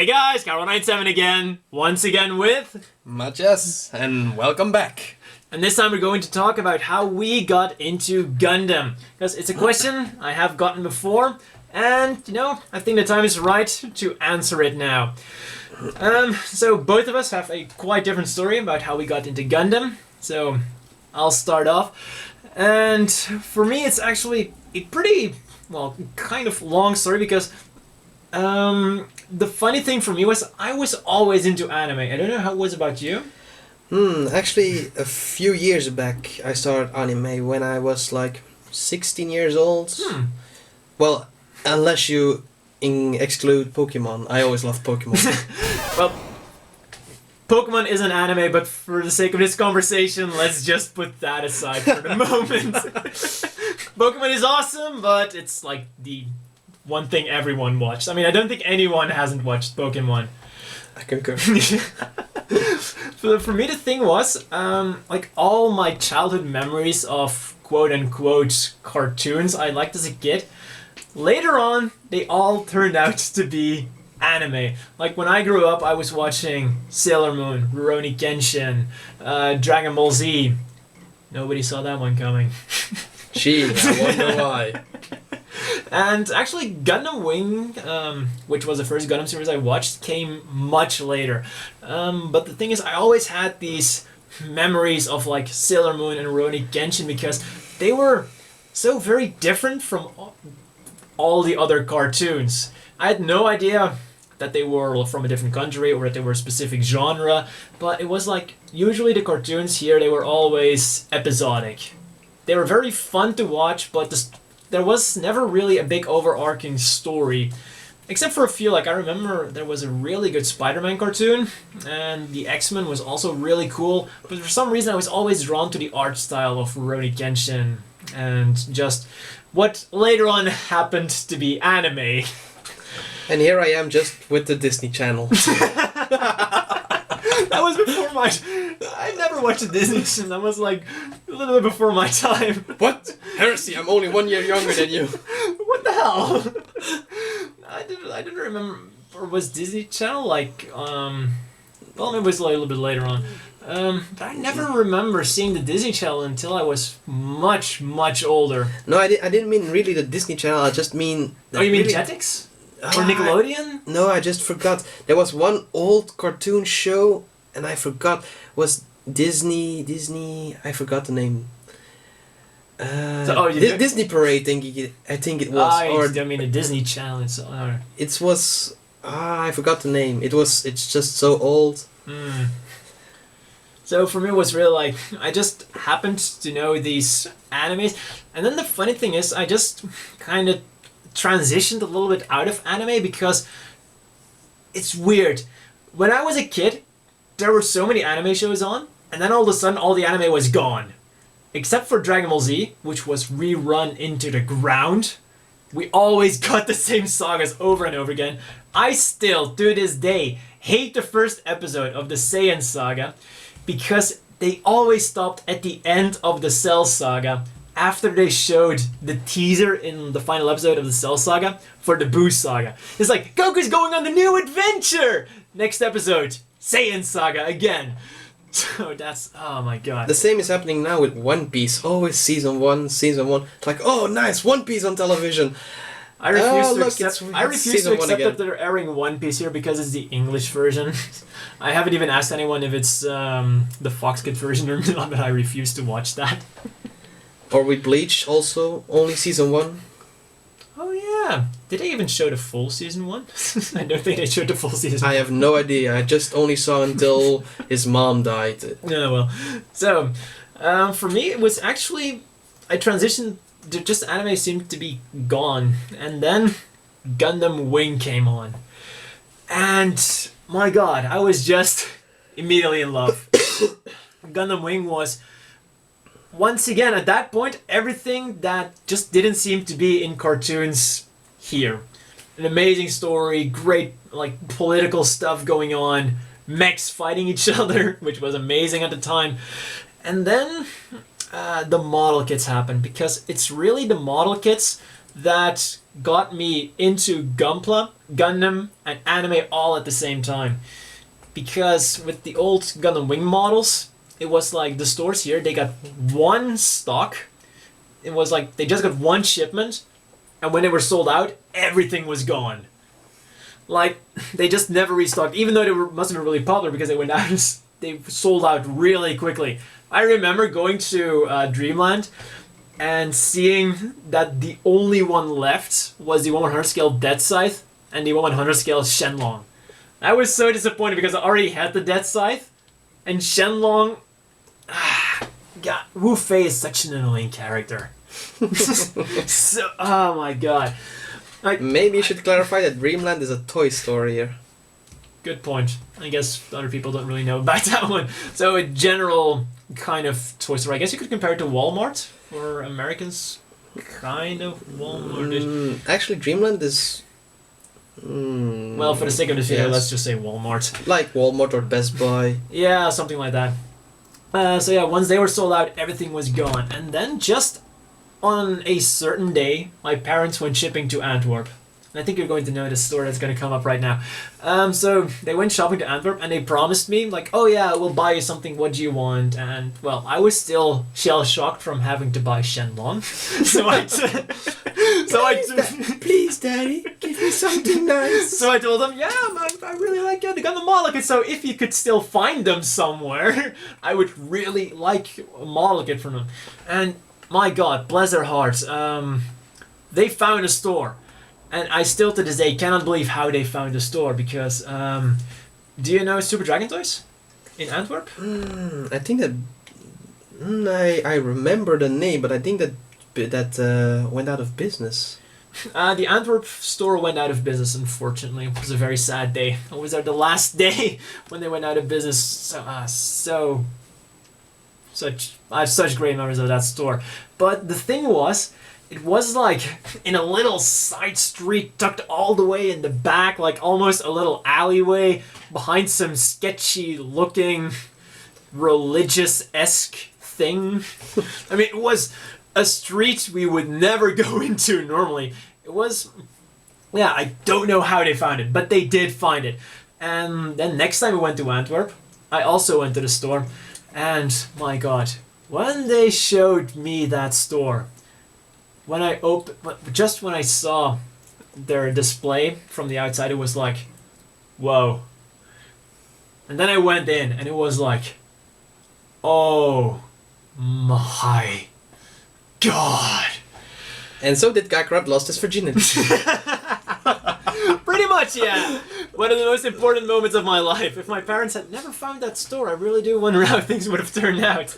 Hey guys, Carol97 again, once again with Matthias, and welcome back. And this time we're going to talk about how we got into Gundam. Because it's a question I have gotten before, and I think the time is right to answer it now. So both of us have a quite different story about how we got into Gundam, so I'll start off. And for me it's actually a pretty, kind of long story because the funny thing for me was I was always into anime. I don't know how it was about you. Actually, a few years back I started anime when I was like 16 years old. Well, unless you exclude Pokemon. I always loved Pokemon. Well, Pokemon is an anime, but for the sake of this conversation, let's just put that aside for the moment. Pokemon is awesome, but it's like the one thing everyone watched. I mean, I don't think anyone hasn't watched Pokemon. I concur. For me, the thing was, like all my childhood memories of quote-unquote cartoons I liked as a kid, later on, they all turned out to be anime. Like when I grew up, I was watching Sailor Moon, Rurouni Kenshin, Dragon Ball Z. Nobody saw that one coming. Gee, I wonder why. And actually, Gundam Wing, which was the first Gundam series I watched, came much later. But the thing is, I always had these memories of like Sailor Moon and Rurouni Kenshin because they were so very different from all the other cartoons. I had no idea that they were from a different country or that they were a specific genre, but it was like, usually the cartoons here, they were always episodic. They were very fun to watch, but there was never really a big overarching story. Except for a few, like I remember there was a really good Spider-Man cartoon, and the X-Men was also really cool, but for some reason I was always drawn to the art style of Rurouni Kenshin, and just what later on happened to be anime. And here I am just with the Disney Channel. That was before my... I never watched a Disney Channel. That was like a little bit before my time. What? Heresy, I'm only 1 year younger than you. What the hell? I didn't remember. Or was Disney Channel like... well, maybe it was a little bit later on. But I never remember seeing the Disney Channel until I was much, much older. No, I didn't mean really the Disney Channel, I just mean... Oh, you mean really... Jetix? Or Nickelodeon? No, I just forgot. There was one old cartoon show, and I forgot. Was Disney... I forgot the name. Disney Parade, I think it was. I mean the Disney Channel. It was... I forgot the name. It's just so old. So for me it was really like, I just happened to know these animes. And then the funny thing is, I just kind of transitioned a little bit out of anime because it's weird. When I was a kid, there were so many anime shows on, and then all of a sudden all the anime was gone. Except for Dragon Ball Z, which was rerun into the ground. We always got the same sagas over and over again. I still, to this day, hate the first episode of the Saiyan saga because they always stopped at the end of the Cell saga after they showed the teaser in the final episode of the Cell saga for the Boo saga. It's like, Goku's going on the new adventure! Next episode, Saiyan saga again. So that's, oh my god. The same is happening now with One Piece. Always season one. It's like, oh nice, One Piece on television. I refuse to accept that they're airing One Piece here because it's the English version. I haven't even asked anyone if it's the Fox Kids version or not, but I refuse to watch that. Or with Bleach also, only season 1. Oh yeah. Did they even show the full season 1? I don't think they showed the full season 1. I have no idea. I just only saw until his mom died. Yeah, well. So, for me it was actually... I transitioned... Just anime seemed to be gone. And then Gundam Wing came on. And my god, I was just immediately in love. Gundam Wing was... Once again, at that point, everything that just didn't seem to be in cartoons here. An amazing story, great like political stuff going on, mechs fighting each other, which was amazing at the time. And then the model kits happened, because it's really the model kits that got me into Gunpla, Gundam, and anime all at the same time. Because with the old Gundam Wing models, it was like the stores here, they got one stock. It was like they just got one shipment, and when they were sold out, everything was gone. Like, they just never restocked, even though must have been really popular because they went out, they sold out really quickly. I remember going to Dreamland and seeing that the only one left was the 1/100 scale Death Scythe and the 1/100 scale Shenlong. I was so disappointed because I already had the Death Scythe, and Shenlong... God, Wu Fei is such an annoying character. So, oh my god. Like, maybe you should clarify that Dreamland is a toy store here. Good point. I guess other people don't really know about that one. So a general kind of toy store. I guess you could compare it to Walmart for Americans. Kind of Walmart. Actually, Dreamland is... well, for the sake of this video, let's just say Walmart. Like Walmart or Best Buy. Yeah, something like that. So yeah, once they were sold out, everything was gone. And then just on a certain day, my parents went shipping to Antwerp. And I think you're going to know the story that's going to come up right now. So they went shopping to Antwerp and they promised me, like, oh yeah, we'll buy you something, what do you want? And, well, I was still shell-shocked from having to buy Shenlong. Please, Daddy, give me something nice. So I told them, yeah, I really like the Gundam model kit, so if you could still find them somewhere, I would really like a model kit from them. And my god, bless their hearts, they found a store. And I still to this day cannot believe how they found a store because, do you know Super Dragon Toys in Antwerp? I think that, I remember the name, but I think that went out of business. The Antwerp store went out of business, unfortunately. It was a very sad day. It was the last day when they went out of business. I have such great memories of that store. But the thing was, it was like in a little side street tucked all the way in the back, like almost a little alleyway behind some sketchy looking religious-esque thing. I mean, it was a street we would never go into normally. It was, yeah, I don't know how they found it, but they did find it. And then next time we went to Antwerp, I also went to the store. And my god, when they showed me that store, when I saw their display from the outside, it was like, whoa. And then I went in and it was like, oh my god. And so did Gakrab lost his virginity. Pretty much, yeah. One of the most important moments of my life. If my parents had never found that store, I really do wonder how things would have turned out.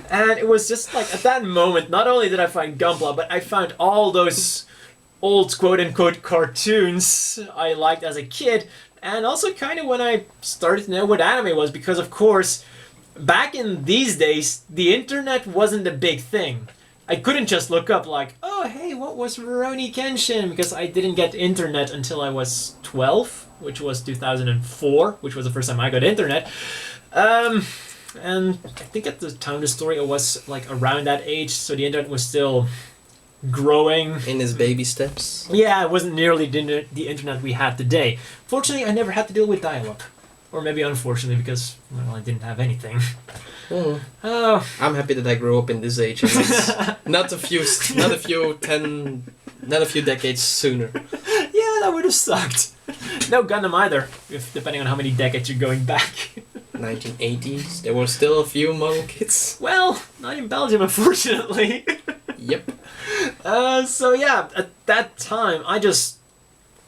And it was just like, at that moment, not only did I find Gunpla, but I found all those old quote-unquote cartoons I liked as a kid, and also kind of when I started to know what anime was, because of course, back in these days, the internet wasn't a big thing. I couldn't just look up like, oh hey, what was Rurouni Kenshin? Because I didn't get internet until I was 12, which was 2004, which was the first time I got internet. And I think at the time of the story it was like around that age, so the internet was still growing. In his baby steps. Yeah, it wasn't nearly the internet we have today. Fortunately, I never had to deal with dial-up. Or maybe unfortunately, because, well, I didn't have anything. Oh. Oh. I'm happy that I grew up in this age. not a few decades sooner. Yeah, that would have sucked. No Gundam either, depending on how many decades you're going back. 1980s. There were still a few model kits. Well, not in Belgium, unfortunately. Yep. So yeah, at that time, I just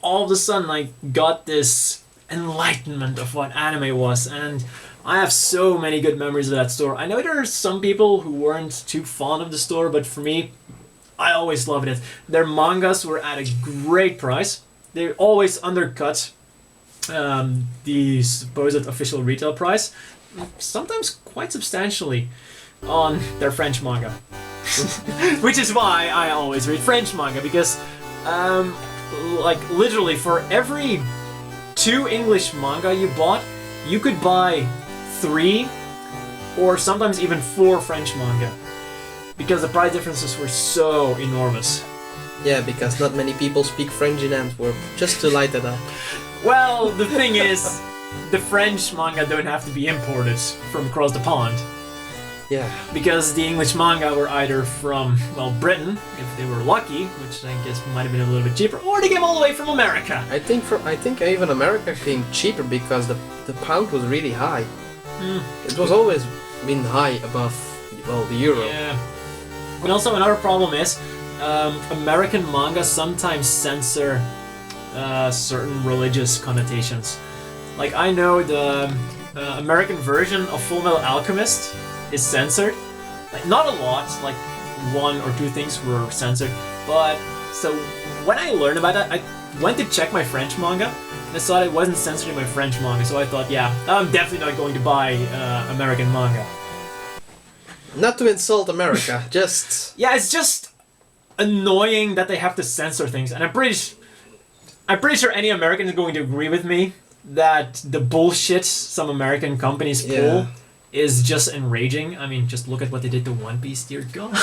all of a sudden I got this enlightenment of what anime was, and I have so many good memories of that store. I know there are some people who weren't too fond of the store, but for me, I always loved it. Their mangas were at a great price. They always undercut the supposed official retail price, sometimes quite substantially, on their French manga. Which is why I always read French manga, because like literally for every 2 English manga you bought, you could buy 3 or sometimes even 4 French manga, because the price differences were so enormous. Yeah, because not many people speak French in Antwerp. Just to light it up. Well, the thing is, the French manga don't have to be imported from across the pond. Yeah. Because the English manga were either from, well, Britain, if they were lucky, which I guess might have been a little bit cheaper, or they came all the way from America. I think even America came cheaper because the pound was really high. It was always been high above, well, the euro. Yeah. And also another problem is, American manga sometimes censor certain religious connotations. Like, I know the American version of Full Metal Alchemist is censored. Like, not a lot, like 1 or 2 things were censored. But, so, when I learned about that, I went to check my French manga, and I saw it wasn't censored in my French manga, so I thought, yeah, I'm definitely not going to buy American manga. Not to insult America, just... Yeah, it's just annoying that they have to censor things, and I'm pretty sure any American is going to agree with me that the bullshit some American companies pull is just enraging. I mean, just look at what they did to One Piece, dear God.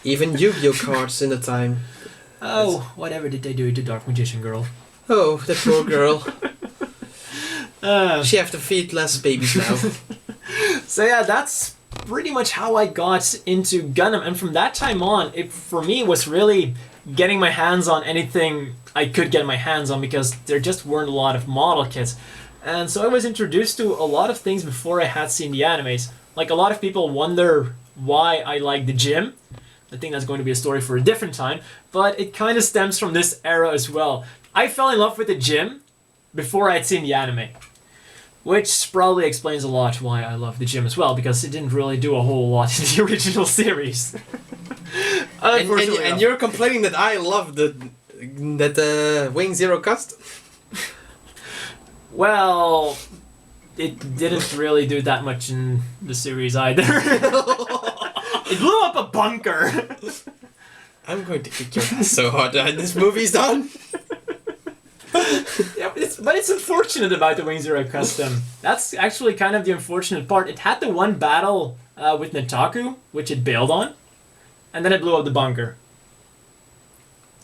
Even Yu-Gi-Oh cards in the time. Oh, whatever did they do to Dark Magician Girl? Oh, the poor girl. She have to feed less babies now. So yeah, that's pretty much how I got into Gundam, and from that time on, it for me was really getting my hands on anything I could get my hands on, because there just weren't a lot of model kits. And so I was introduced to a lot of things before I had seen the animes. Like, a lot of people wonder why I like the gym. I think that's going to be a story for a different time, but it kind of stems from this era as well. I fell in love with the gym before I had seen the anime, which probably explains a lot why I love the gym as well, because it didn't really do a whole lot in the original series. and you're complaining that I love that Wing Zero custom? Well, it didn't really do that much in the series either. It blew up a bunker. I'm going to kick your ass so hard when this movie's done. Yeah, but it's unfortunate about the Wing Zero custom. That's actually kind of the unfortunate part. It had the one battle with Nataku, which it bailed on, and then it blew up the bunker.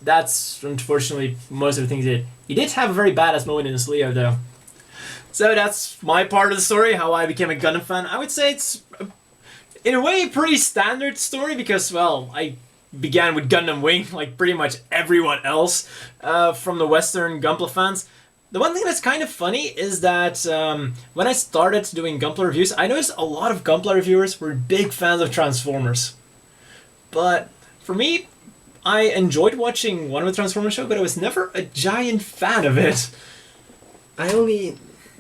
That's unfortunately most of the things it did. He did have a very badass moment in his Leo, though. So that's my part of the story, how I became a Gundam fan. I would say it's, in a way, a pretty standard story, because, well, I began with Gundam Wing, like pretty much everyone else from the Western Gunpla fans. The one thing that's kind of funny is that when I started doing Gunpla reviews, I noticed a lot of Gunpla reviewers were big fans of Transformers. But for me, I enjoyed watching one of the Transformers show, but I was never a giant fan of it.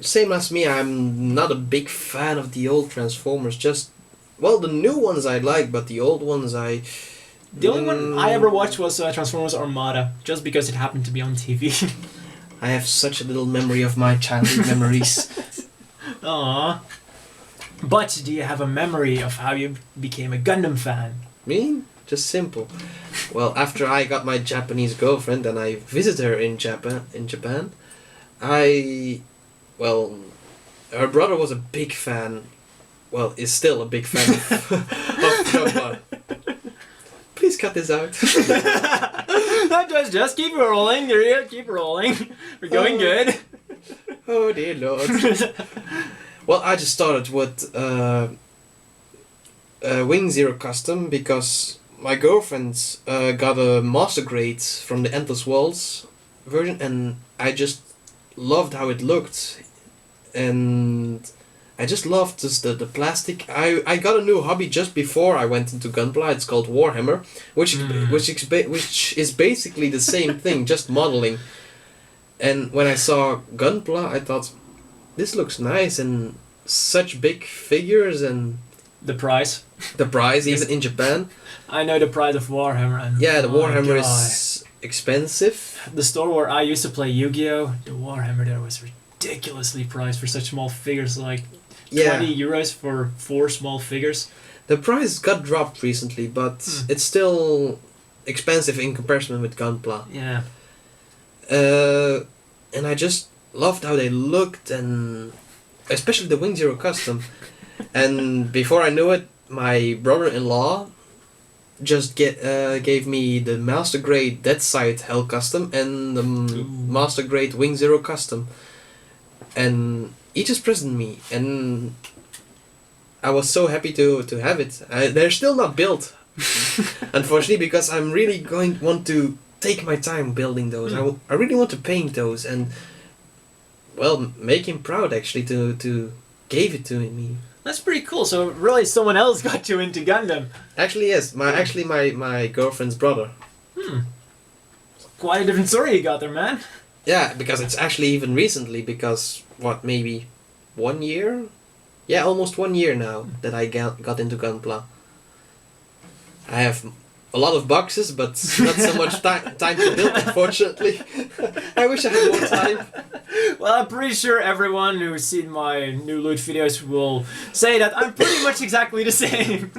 Same as me, I'm not a big fan of the old Transformers. Just, well, the new ones I like, but the old ones The only one I ever watched was Transformers Armada, just because it happened to be on TV. I have such a little memory of my childhood memories. Aww. But do you have a memory of how you became a Gundam fan? Me? Just simple. Well, after I got my Japanese girlfriend and I visited her in Japan, her brother was a big fan, well, is still a big fan of Gunpla. Please cut this out. just keep rolling, keep rolling. We're going good. Oh dear Lord. Well, I just started with Wing Zero Custom because my girlfriend got a master grade from the Endless Walls version, and I just loved how it looked, and I just loved just the plastic. I got a new hobby just before I went into Gunpla. It's called Warhammer, which is basically the same thing, just modeling. And when I saw Gunpla, I thought, this looks nice, and such big figures, and the price. The price, even in Japan. I know the price of Warhammer. And yeah, the Warhammer is expensive. The store where I used to play Yu-Gi-Oh, the Warhammer there was ridiculously priced for such small figures, like 20 euros for 4 small figures. The price got dropped recently, but it's still expensive in comparison with Gunpla. Yeah. And I just loved how they looked, and especially the Wing Zero Custom. And before I knew it, my brother-in-law gave me the Master Grade Dead Side Hell Custom and the Master Grade Wing Zero Custom. And he just presented me, and I was so happy to have it. They're still not built, unfortunately, because I'm really want to take my time building those. I really want to paint those and, well, make him proud actually to gave it to me. That's pretty cool. So really, someone else got you into Gundam. Actually, yes. My girlfriend's brother. Quite a different story you got there, man. Yeah, because it's actually even recently. Because what, maybe 1 year? Yeah, almost 1 year now that I got into Gunpla. I have a lot of boxes, but not so much time to build, unfortunately. I wish I had more time. Well, I'm pretty sure everyone who's seen my new loot videos will say that I'm pretty much exactly the same.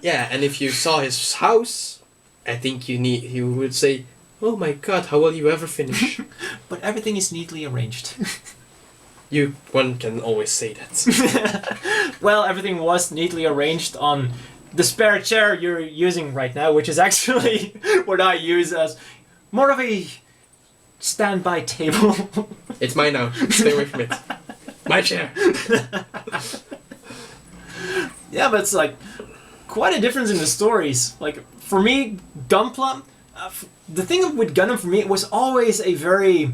Yeah, and if you saw his house, I think you would say, "Oh my God, how will you ever finish?" But everything is neatly arranged. One can always say that. Well, everything was neatly arranged on the spare chair you're using right now, which is actually what I use as more of a standby table. It's mine now. Stay away from it. My chair. Yeah, but it's like quite a difference in the stories. Like for me, Gunpla, the thing with Gundam for me, it was always a very,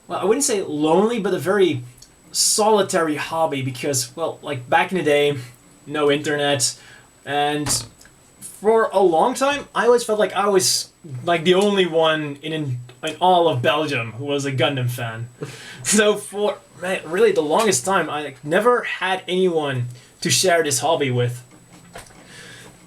well, I wouldn't say lonely, but a very solitary hobby because, well, like back in the day, no internet, and for a long time, I always felt like I was like the only one in all of Belgium who was a Gundam fan. So for really the longest time, I never had anyone to share this hobby with.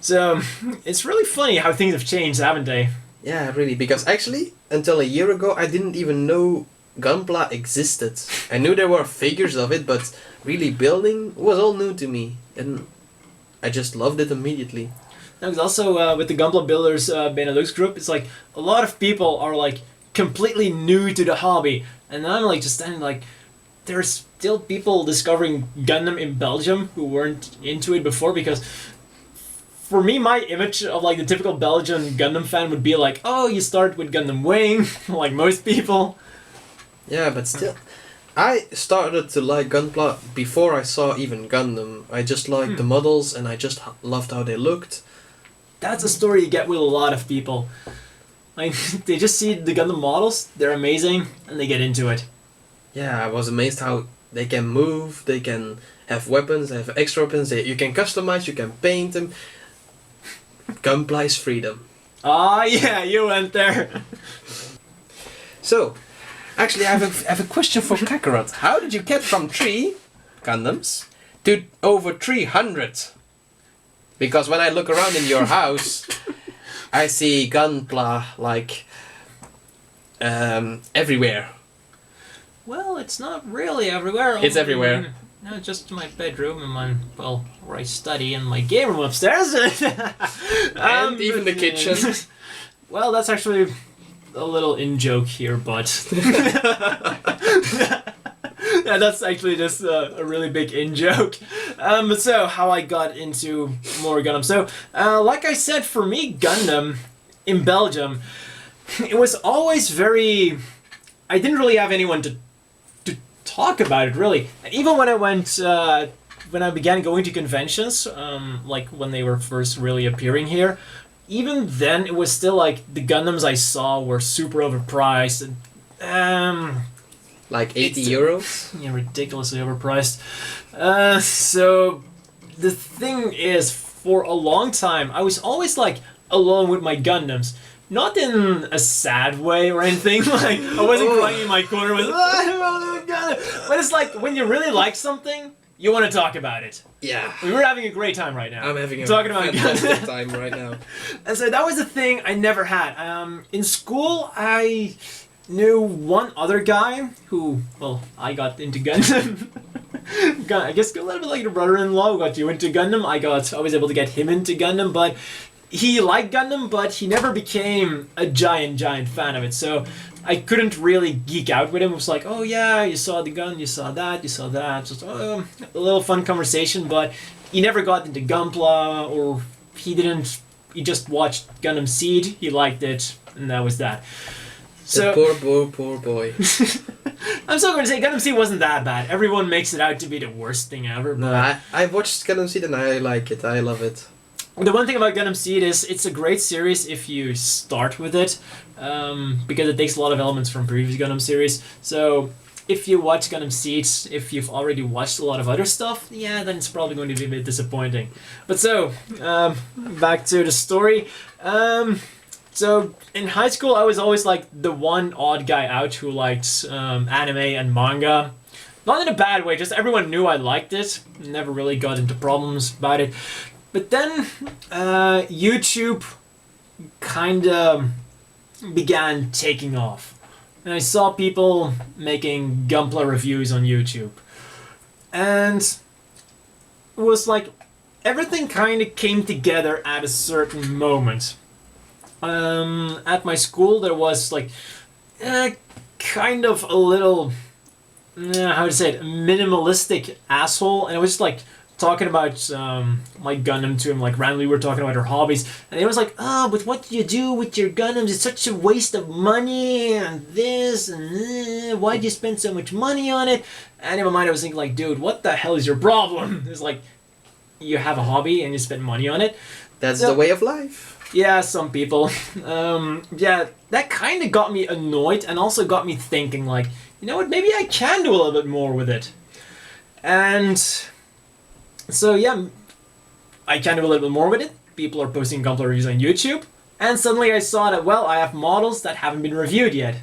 So it's really funny how things have changed, haven't they? Yeah, really, because actually, until a year ago, I didn't even know Gunpla existed. I knew there were figures of it, but really building was all new to me, and I just loved it immediately. Now, also with the Gunpla Builders Benelux group, it's like a lot of people are like completely new to the hobby, and I'm like just standing like, there's still people discovering Gundam in Belgium who weren't into it before, because for me, my image of like the typical Belgian Gundam fan would be like, oh, you start with Gundam Wing, like most people. Yeah, but still, I started to like Gunpla before I saw even Gundam. I just liked the models, and I just loved how they looked. That's a story you get with a lot of people. Like, they just see the Gundam models, they're amazing, and they get into it. Yeah, I was amazed how they can move, they can have weapons, they have extra weapons, you can customize, you can paint them. Gunpla is freedom. Ah, yeah, you went there. So, actually, I have a question for Kakarot. How did you get from 3 Gundams to over 300? Because when I look around in your house, I see Gunpla like everywhere. Well, it's not really everywhere. It's everywhere. No, just my bedroom and my, well, where I study, and my game room upstairs. And even the kitchen. Well, that's actually a little in-joke here, but... Yeah, that's actually just a really big in-joke. But so, how I got into more Gundam. So, like I said, for me, Gundam in Belgium, it was always very... I didn't really have anyone to talk about it, really. And even when I went... when I began going to conventions, like when they were first really appearing here, even then it was still like the Gundams I saw were super overpriced. And, like 80 euros? Yeah, ridiculously overpriced. So the thing is, for a long time, I was always like alone with my Gundams. Not in a sad way or anything. Like I wasn't crying in my corner with, but it's like when you really like something, you want to talk about it. Yeah. We're having a great time right now. I'm having a fantastic time right now. And so that was the thing I never had. In school, I knew one other guy who, well, I got into Gundam. I guess a little bit like your brother-in-law who got you into Gundam. I was able to get him into Gundam, but he liked Gundam, but he never became a giant fan of it. So I couldn't really geek out with him. It was like, oh yeah, you saw the gun, you saw that. Just a little fun conversation, but he never got into Gunpla, or he didn't he just watched Gundam Seed, he liked it, and that was that. So poor boy. I'm still going to say Gundam Seed wasn't that bad. Everyone makes it out to be the worst thing ever. But No, I watched Gundam Seed and I like it. I love it. the one thing about Gundam Seed is it's a great series if you start with it, because it takes a lot of elements from previous Gundam series. So if you watch Gundam Seed, if you've already watched a lot of other stuff, yeah, then it's probably going to be a bit disappointing. But so, back to the story. So in high school, I was always like the one odd guy out who liked anime and manga. Not in a bad way, just everyone knew I liked it. Never really got into problems about it. But then YouTube kind of began taking off. And I saw people making Gunpla reviews on YouTube. And it was like everything kind of came together at a certain moment. At my school, there was like kind of a little, how to say it, minimalistic asshole, and it was just like talking about my Gundam to him, like randomly we were talking about our hobbies, and he was like, "Oh, but what do you do with your Gundams? It's such a waste of money, and this, and why do you spend so much money on it?" And in my mind, I was thinking, like, dude, what the hell is your problem? It's like, you have a hobby and you spend money on it. That's the way of life. Yeah, some people. Yeah, that kind of got me annoyed and also got me thinking, like, you know what, maybe I can do a little bit more with it. And so, yeah, I can do a little bit more with it. People are posting Gunpla reviews on YouTube. And suddenly I saw that, well, I have models that haven't been reviewed yet.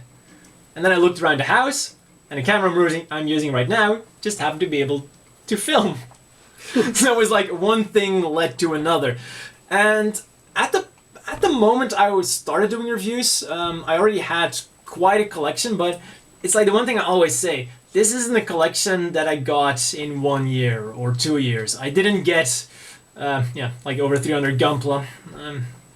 And then I looked around the house, and the camera I'm using right now just happened to be able to film. So it was like one thing led to another. And at the moment I started doing reviews, I already had quite a collection, but it's like the one thing I always say, this isn't a collection that I got in 1 year or 2 years. I didn't get, like over 300 Gunpla.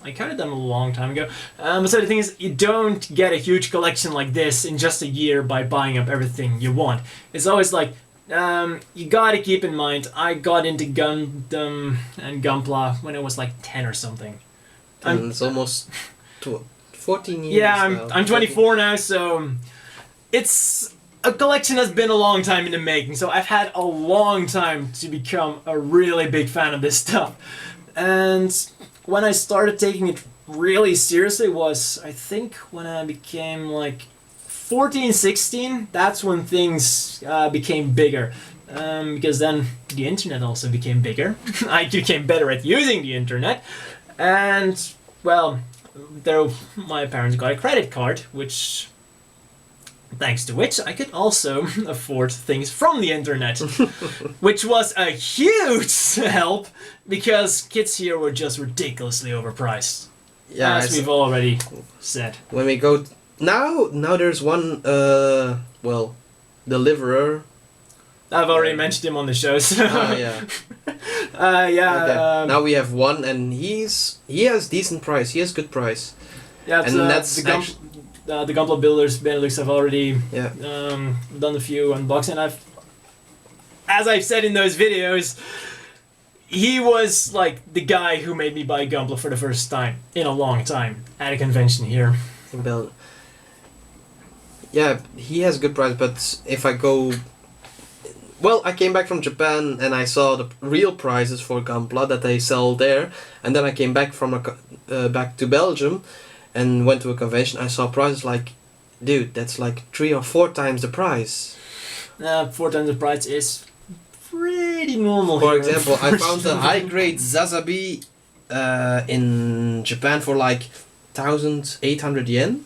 I counted them a long time ago. So the thing is, you don't get a huge collection like this in just a year by buying up everything you want. It's always like, you gotta keep in mind, I got into Gundam and Gunpla when I was like 10 or something. And it's almost 14 years. Yeah, now. I'm 24 now, so it's a collection that's been a long time in the making. So I've had a long time to become a really big fan of this stuff. And when I started taking it really seriously was, I think, when I became like 14, 16, that's when things became bigger. Because then the internet also became bigger. I became better at using the internet. And, well, though my parents got a credit card, thanks to which I could also afford things from the internet. Which was a huge help, because kids here were just ridiculously overpriced. Yeah, as we've already said. When we go... Now there's one, deliverer. I've already mentioned him on the show, so... yeah. Yeah. Okay. Now we have one, and he has decent price. He has good price. Yeah, it's, and that's the Gunpla builders, Benelux, have already done a few unboxing. As I've said in those videos, he was like the guy who made me buy Gunpla for the first time in a long time at a convention here in Belgium. Yeah, he has good price, but if I go... Well, I came back from Japan and I saw the real prices for Gunpla that they sell there, and then I came back back to Belgium and went to a convention. I saw prices like, dude, that's like 3 or 4 times the price. 4 times the price is pretty normal. For here, example, I found a high-grade Zazabi in Japan for like 1,800 yen.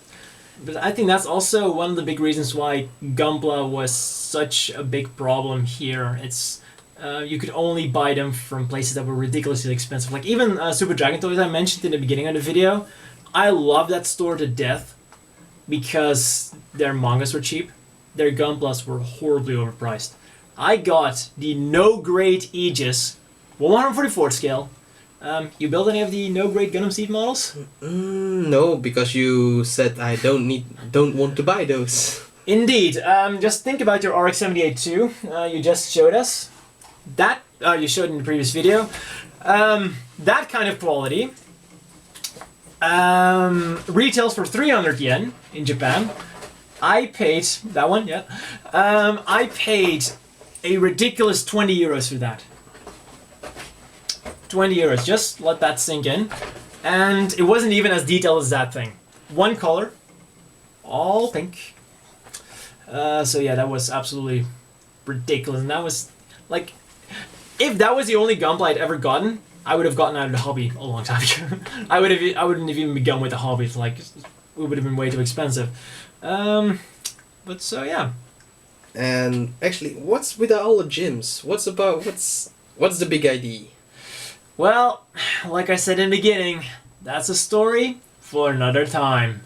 But I think that's also one of the big reasons why Gunpla was such a big problem here. It's you could only buy them from places that were ridiculously expensive. Like even Super Dragon Toys I mentioned in the beginning of the video. I love that store to death because their mangas were cheap. Their Gunplas were horribly overpriced. I got the no-grade Aegis, 144 scale. You build any of the no-grade Gundam Seed models? No, because you said I don't want to buy those. Indeed. Just think about your RX-78-2 you just showed us. That you showed in the previous video. That kind of quality Retails for 300 yen in Japan. I paid that one, yeah. I paid a ridiculous 20 euros for that. 20 euros, just let that sink in. And it wasn't even as detailed as that thing. One color, all pink. So yeah, that was absolutely ridiculous. And that was like, if that was the only Gunpla I'd ever gotten, I would have gotten out of the hobby a long time ago. I wouldn't have even begun with the hobby. It's like, it would have been way too expensive. But so yeah. And actually, what's with all the gyms? What's the big idea? Well, like I said in the beginning, that's a story for another time.